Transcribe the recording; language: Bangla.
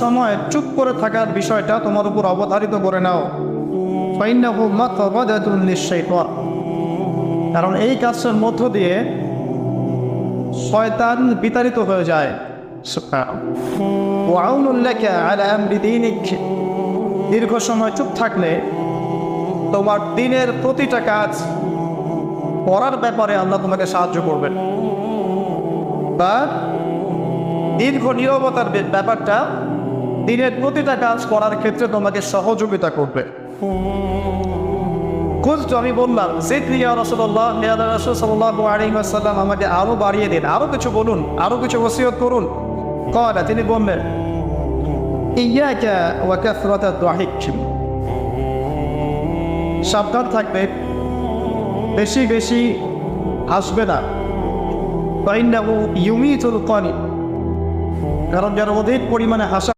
সময় চুপ করে থাকার বিষয়টা তোমার উপর অবধারিত করে নাও। ফাইন্নাহু মাকবাদাতুন লিশ-শাইতান, কারণ এই কাজের মধ্য দিয়ে শয়তান বিতাড়িত হয়ে যায়। ওয়া আউনুন লাকা আলা আমরি দীনিক, দীর্ঘ সময় চুপ থাকলে তোমার দিনের প্রতিটা কাজ করার ব্যাপারে আল্লাহ তোমাকে সাহায্য করবেন, বা দীর্ঘ নীরবতার ব্যাপারটা দিনের প্রতিটা কাজ করার ক্ষেত্রে তোমাকে সহযোগিতা করবে। আমি বললাম জিদনি ইয়া রাসূলুল্লাহ, ইয়া রাসূল সাল্লাল্লাহু আলাইহি ওয়াসাল্লাম, আমাকে আরো বাড়িয়ে দিন, আরো কিছু বলুন, আরো কিছু ওসিয়ত করুন। ক্বালা, তিনি বললেন ইয়াকা ওয়া কাসরাতাদ দাহিক, সাবধান থাকবে, বেশি বেশি হাসবে না। ফাইন্নাহু ইউমিতুল কানি, কারণ যারা অধিক পরিমাণে হাসা